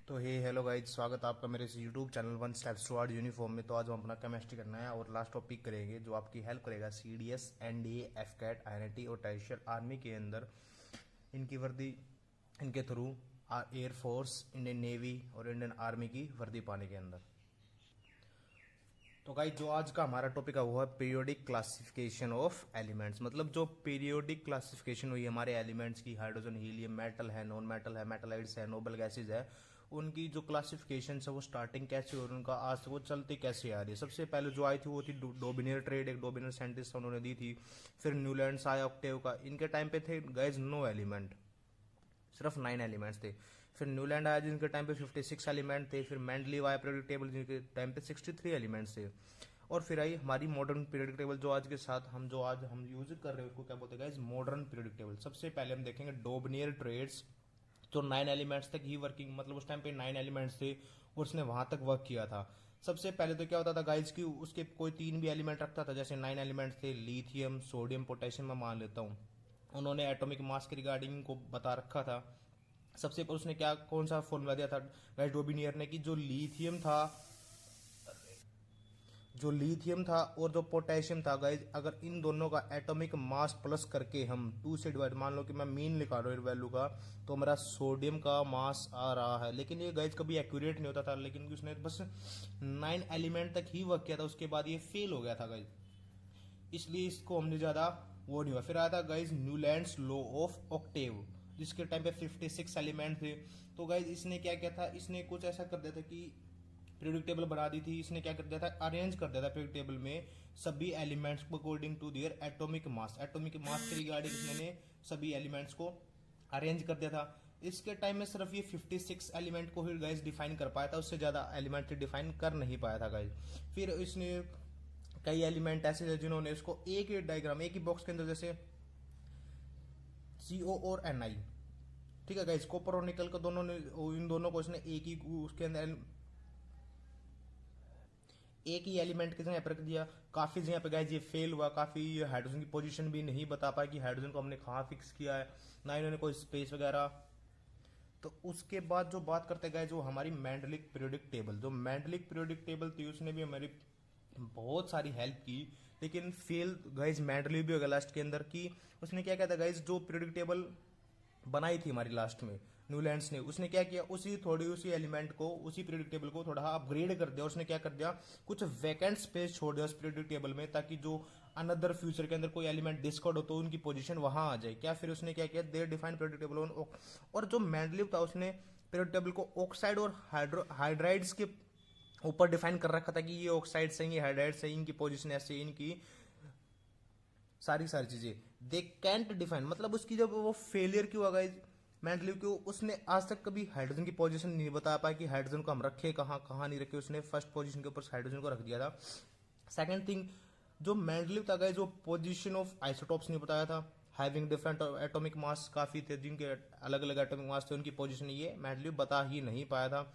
तो हे hello guys, स्वागत है आपका मेरे इस YouTube channel one steps toward uniform में। तो आज हम अपना केमिस्ट्री करना है और लास्ट टॉपिक करेंगे जो आपकी हेल्प करेगा CDS NDA FCAT INIT और टेरिशियल आर्मी के अंदर इनकी वर्दी, इनके थ्रू एयरफोर्स, इंडियन नेवी और इंडियन आर्मी की वर्दी पाने के अंदर। तो गाइज जो आज का हमारा टॉपिक है वो है पीरियोडिक क्लासिफिकेशन ऑफ एलिमेंट्स। मतलब जो पीरियोडिक क्लासिफिकेशन हुई है हमारे एलिमेंट्स की, हाइड्रोजन, हीलियम, मेटल है, नॉन मेटल है, मेटलाइट्स है, नोबल गैसेज है, उनकी जो क्लासिफिकेशन है वो स्टार्टिंग कैसे और उनका आज वो चलते कैसे आ रही है। सबसे पहले जो आई थी वो थी डोबिनियर ट्रेड, एक डोबिनियर साइंटिस्ट उन्होंने दी थी। फिर न्यूलैंड्स आया ऑक्टेव का, इनके टाइम पे थे गाइज नो एलिमेंट, सिर्फ 9 एलिमेंट्स थे। फिर न्यूलैंड आया जिनके टाइम पे 56 एलिमेंट थे। फिर मेंडलीव आया पीरियोडिक टेबल जिनके टाइम पे 63 एलिमेंट्स थे। और फिर आई हमारी मॉडर्न पीरियोडिक टेबल जो आज के साथ हम आज यूज कर रहे हैं उसको क्या बोलते हैं गाइस, मॉडर्न पीरियोडिक टेबल। सबसे पहले हम देखेंगे डोबनियर ट्रेड्स, जो 9 एलिमेंट्स तक ही वर्किंग, मतलब उस टाइम पे 9 एलिमेंट्स थे और उसने वहां तक वर्क किया था। सबसे पहले तो क्या होता था गाइज की उसके कोई 3 भी एलिमेंट रखता था, जैसे 9 एलिमेंट्स थे, लिथियम, सोडियम, पोटेशियम, मैं मान लेता हूँ। उन्होंने एटॉमिक मास के रिगार्डिंग को बता रखा था। सबसे पर उसने क्या कौन सा फॉर्मूला दिया था गाइस डोबिनियर ने, कि जो लिथियम था और जो पोटेशियम था गाइज, अगर इन दोनों का एटॉमिक मास प्लस करके हम 2 से डिवाइड, मान लो कि मैं मीन निकाल रहा हूँ वैल्यू का, तो मेरा सोडियम का मास आ रहा है। लेकिन ये गाइज कभी एक्यूरेट नहीं होता था, लेकिन उसने बस 9 एलिमेंट तक ही वर्क किया था, उसके बाद ये फेल हो गया था गाइज, इसलिए इसको हमने ज्यादा वो नहीं हुआ। फिर आया था guys Newlands law of Octave, जिसके टाइम पे 56 एलिमेंट थे। तो गाइज इसने क्या किया था, इसने कुछ ऐसा कर दिया था कि पीरियोडिक टेबल बना दी थी। इसने क्या कर दिया था, अरेंज कर दिया था पीरियोडिक टेबल में सभी एलिमेंट्स को according to their atomic mass के रिगार्डिंग इसने सभी एलिमेंट्स को अरेंज कर दिया था। इसके टाइम में सिर्फ ये 56 एलिमेंट को ही गाइज डिफाइन कर पाया था, उससे ज्यादा एलिमेंट डिफाइन कर नहीं पाया था गाइज। फिर इसने कई एलिमेंट ऐसे थे जिन्होंने इसको एक ही डायग्राम, एक ही बॉक्स के अंदर, जैसे CO और Ni, ठीक है गाइज, कॉपर और निकल का दोनों ने, इन दोनों को इसने एक ही उसके अंदर एक ही एलिमेंट की जगह पर रख दिया। काफी जगह पे गाइज ये फेल हुआ, काफी हाइड्रोजन की पोजीशन भी नहीं बता पाया कि हाइड्रोजन को हमने कहाँ फिक्स किया है, ना इन्होंने कोई स्पेस वगैरह। तो उसके बाद जो बात करते गए जो हमारी मेंडलिक पीरियोडिक टेबल, जो मेंडलिक पीरियोडिक टेबल थी उसने भी हमारी बहुत सारी हेल्प की, लेकिन फेल गाइज मेंडली भी हो गया लास्ट के अंदर। की उसने क्या कहता गाइज, जो पीरियोडिक टेबल बनाई थी हमारी लास्ट में न्यूलैंड्स ने, उसने क्या किया, उसी एलिमेंट को, उसी पीरियोडिक टेबल को थोड़ा अपग्रेड कर दिया। उसने क्या कर दिया, कुछ वैकेंट स्पेस छोड़ दिया उस पीरियोडिक टेबल में, ताकि जो अनदर फ्यूचर के अंदर कोई एलिमेंट डिस्कॉर्ड हो तो उनकी पोजीशन वहां आ जाए। क्या फिर उसने क्या किया, देर डिफाइन पीरियोडिक टेबल ऑन, और जो मेंडलीव था उसने पीरियोडिक टेबल को ऑक्साइड और हाइड्राइड्स के ऊपर डिफाइन कर रखा था कि ये ऑक्साइड से, ये हाइड्राइड से, इनकी पोजीशन ऐसे, इनकी सारी सारी चीजें दे कैंट डिफाइन। मतलब उसकी जब वो फेलियर क्यों हुआ गाइज मेंटली, क्यों उसने आज तक कभी हाइड्रोजन की पोजीशन नहीं बता पाया कि हाइड्रोजन को हम रखे कहाँ कहाँ नहीं रखे। उसने फर्स्ट पोजीशन के ऊपर हाइड्रोजन को रख दिया था। सेकंड थिंग, जो मेंटली था गाइज, जो पोजीशन ऑफ आइसोटॉप्स नहीं बताया था, हैविंग डिफरेंट एटॉमिक मास, काफी थे जिनके अलग अलग एटॉमिक मास थे, उनकी पोजीशन ये मेंटली बता ही नहीं पाया था।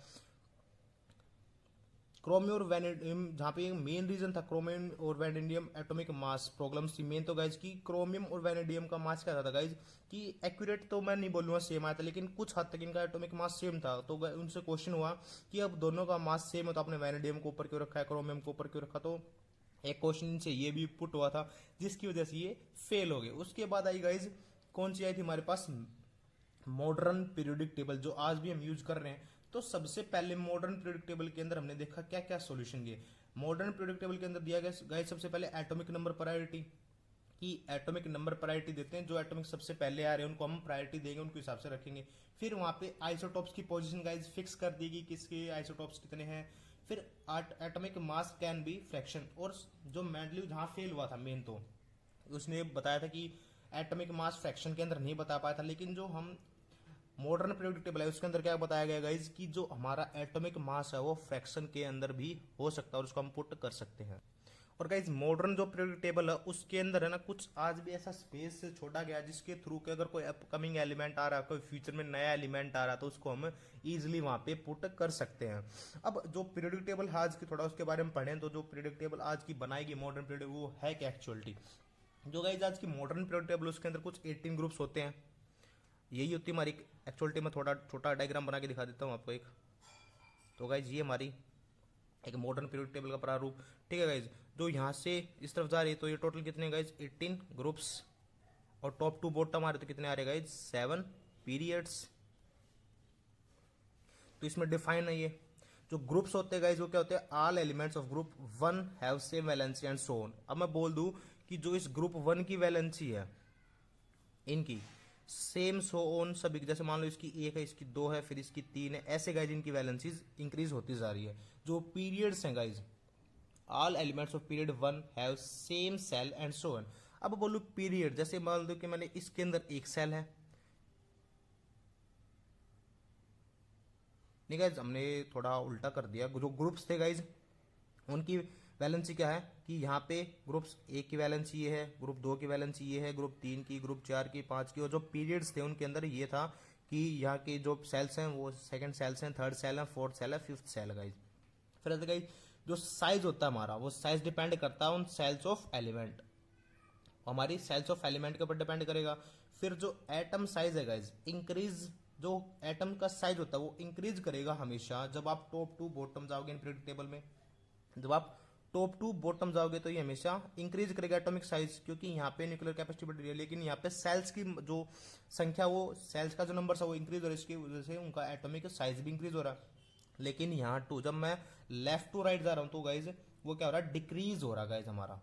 क्रोमियम और वैनेडियम, जहां पे मेन रीजन था क्रोमियम और वैनेडियम एटॉमिक मास प्रॉब्लम्स थी मेन। तो गाइज की क्रोमियम और वैनेडियम का मास क्या था गाइज, कि एक्यूरेट तो मैं नहीं बोलूंगा सेम आया था, लेकिन कुछ हद तक इनका एटॉमिक मास सेम था। तो उनसे क्वेश्चन हुआ कि अब दोनों का मास सेम है तो आपने वैनेडियम को ऊपर क्यों रखा है, क्रोमियम को ऊपर क्यों रखा। तो एक क्वेश्चन इनसे ये भी पुट हुआ था, जिसकी वजह से ये फेल हो गए। उसके बाद आई गाइज कौन सी आई थी हमारे पास, मॉडर्न पीरियोडिक टेबल, जो आज भी हम यूज कर रहे हैं। तो सबसे पहले मॉडर्न पीरियोडिक टेबल के अंदर हमने देखा क्या क्या सॉल्यूशन दिए। मॉडर्न पीरियोडिक टेबल के अंदर दिया गया गाइस सबसे पहले एटॉमिक नंबर प्रायोरिटी, की एटॉमिक नंबर प्रायोरिटी देते हैं, जो एटॉमिक सबसे पहले आ रहे हैं उनको हम प्रायोरिटी देंगे, उनके हिसाब से रखेंगे। फिर वहां पे आइसोटॉप्स की पोजीशन गाइस फिक्स कर देगी, किसके आइसोटॉप्स कितने हैं। फिर atomic mass can be fraction, और जो मेंडलीव जहां फेल हुआ था मेन, तो उसने बताया था कि एटॉमिक मास फ्रैक्शन के अंदर नहीं बता पाया था। लेकिन जो हम मॉडर्न पीरियोडिक टेबल है उसके अंदर क्या बताया गया गाइज, कि जो हमारा एटॉमिक मास है वो फ्रैक्शन के अंदर भी हो सकता है और उसको हम पुट कर सकते हैं। और गाइज मॉडर्न जो पीरियोडिक टेबल है उसके अंदर है ना, कुछ आज भी ऐसा स्पेस छोड़ा गया जिसके थ्रू के अगर कोई अपकमिंग एलिमेंट आ रहा है, कोई फ्यूचर में नया एलिमेंट आ रहा है, तो उसको हम इजिली वहां पे पुट कर सकते हैं। अब जो पीरियोडिक टेबल आज की थोड़ा उसके बारे में पढ़ें, तो जो पीरियोडिक टेबल आज की बनाएगी मॉडर्न पीरियोडिक, वो है क्या एक्चुअलिटी। जो गाइज आज की मॉडर्न पीरियोडिक टेबल उसके अंदर कुछ 18 ग्रुप्स होते हैं, यही होती है हमारी एक्चुअलिटी में। थोड़ा छोटा डायग्राम बना के दिखा देता हूँ आपको एक। तो गाइज ये हमारी एक मॉडर्न पीरियोडिक टेबल का प्रारूप। ठीक है गाइज, जो यहाँ से इस तरफ जा रही है तो ये टोटल कितने गाइज 18 ग्रुप्स, और टॉप टू बॉटम आ रहे तो कितने आ रहे गाइज 7 पीरियड्स। तो इसमें डिफाइन है ये जो ग्रुप्स होते हैं गाइज वो क्या होते हैं, all elements of group 1 have same valency and so on. अब मैं बोल दूं कि जो इस ग्रुप 1 की वैलेंसी है इनकी सेम सो ऑन सभी, जैसे मान लो इसकी 1 है, इसकी 2 है, फिर इसकी 3 है, ऐसे गाइज इनकी वैलेंसीज इंक्रीज होती जा रही है। जो पीरियड्स हैं guys, all elements of period 1 have same shell and so on. अब बोलूं पीरियड, जैसे मान लो कि मैंने इसके अंदर एक सेल है, नहीं गाइज हमने थोड़ा उल्टा कर दिया। जो ग्रुप्स थे गाइज उनकी वैलेंसी क्या है कि यहाँ पे ग्रुप्स 1 की वैलेंसी ये है, ग्रुप 2 की वैलेंसी ये है, ग्रुप 3 की, ग्रुप 4 की, 5 की, और जो पीरियड्स थे उनके अंदर ये था कि यहाँ के जो सेल्स हैं वो सेकंड सेल्स हैं, थर्ड सेल है, फोर्थ सेल है, फिफ्थ सेल है गाइज। फिर गाइज जो साइज होता है हमारा वो साइज डिपेंड करता है उन सेल्स ऑफ एलिमेंट, हमारी सेल्स ऑफ एलिमेंट के ऊपर डिपेंड करेगा। फिर जो एटम साइज है गाइज इंक्रीज, जो एटम का साइज होता है वो इंक्रीज करेगा हमेशा जब आप टॉप टू बॉटम जाओगे इन पीरियोडिक टेबल में। जब आप टॉप टू बॉटम जाओगे तो ये हमेशा इंक्रीज करेगा एटॉमिक साइज, क्योंकि यहाँ पे न्यूक्लियर कैपेसिटी बढ़ रही है, लेकिन यहाँ पे सेल्स की जो संख्या, वो सेल्स का जो नंबर है वो इंक्रीज हो रहा है, इसकी वजह से उनका एटॉमिक साइज भी इंक्रीज हो रहा है। लेकिन यहाँ टू जब मैं लेफ्ट टू राइट जा रहा हूँ तो गाइज वो क्या हो रहा है, डिक्रीज हो रहा है गाइज हमारा।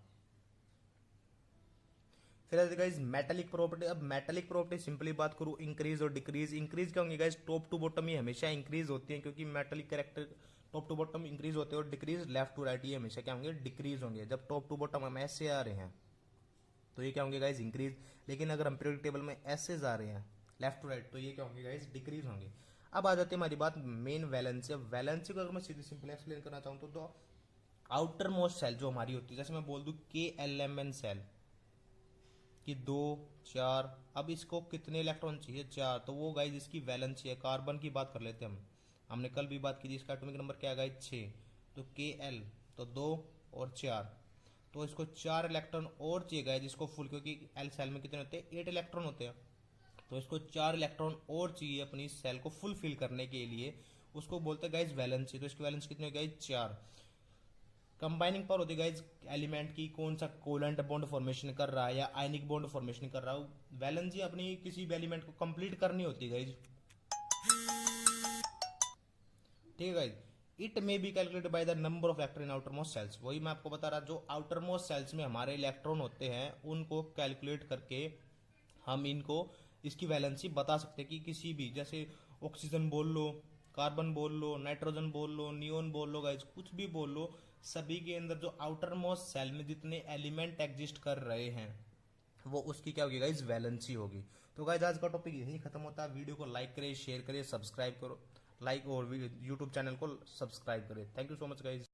फिर गाइज मेटालिक प्रॉपर्टी। अब मेटालिक प्रॉपर्टी सिंपली बात करूँ, इंक्रीज और डिक्रीज। इंक्रीज क्या होंगे गाइज, टॉप टू बॉटम ये हमेशा इंक्रीज होती है, क्योंकि metallic character top to bottom increase होते हैं, और डिक्रीज लेफ्ट टू राइट ये हमेशा क्या होंगे, डिक्रीज होंगे। जब टॉप टू बॉटम हम ऐसे आ रहे हैं तो ये क्या होंगे गाइज, इंक्रीज। लेकिन अगर हम पीरियोडिक टेबल में ऐसे जा रहे हैं लेफ्ट टू राइट तो ये क्या होंगे गाइज, डिक्रीज होंगे। अब आ जाती है हमारी बात मेन वैलेंसी। अब वैलेंसी को अगर मैं सीधे सिंपल एक्सप्लेन करना चाहूँ तो आउटर मोस्ट सेल जो हमारी होती है, जैसे मैं बोल दूं KLMN सेल कि 2 4, अब इसको कितने इलेक्ट्रॉन चाहिए, 4, तो वो गाइज इसकी वैलेंसी है। कार्बन की बात कर लेते हैं हमने कल भी बात की थी, इसका एटॉमिक नंबर क्या है गाइज 6, तो KL तो 2 और 4, तो इसको 4 इलेक्ट्रॉन और चाहिए गाइज इसको फुल, क्योंकि L सेल में कितने होते हैं 8 इलेक्ट्रॉन होते हैं, तो इसको 4 इलेक्ट्रॉन और चाहिए अपनी सेल को फुल फिल करने के लिए, उसको बोलते हैं गाइज वैलेंसी। तो इसकी वैलेंसी कितनी होगी गाइज 4। कंबाइनिंग पावर होती है गाइज एलिमेंट की, कौन सा कोवेलेंट बॉन्ड फॉर्मेशन कर रहा है या आयनिक बॉन्ड फॉर्मेशन कर रहा है। वैलेंसी अपनी किसी भी एलिमेंट को कंप्लीट करनी होती है गाइज, ठीक है guys. It may be calculated by the number of electron in outermost shells. वही मैं आपको बता रहा, जो आउटर मोस्ट सेल्स में हमारे इलेक्ट्रॉन होते हैं उनको कैलकुलेट करके हम इनको इसकी वैलेंसी बता सकते हैं कि किसी भी, जैसे ऑक्सीजन बोल लो, कार्बन बोल लो, नाइट्रोजन बोल लो, नियोन बोल लो गाइज, कुछ भी बोल लो, सभी के अंदर जो आउटर मोस्ट सेल में जितने एलिमेंट एग्जिस्ट कर रहे हैं वो उसकी क्या होगी गाइज, वैलेंसी होगी। तो गाइज आज का टॉपिक यही खत्म होता है। वीडियो को लाइक करें, शेयर करें, सब्सक्राइब करो, लाइक और यूट्यूब चैनल को सब्सक्राइब करें। Thank you so much guys.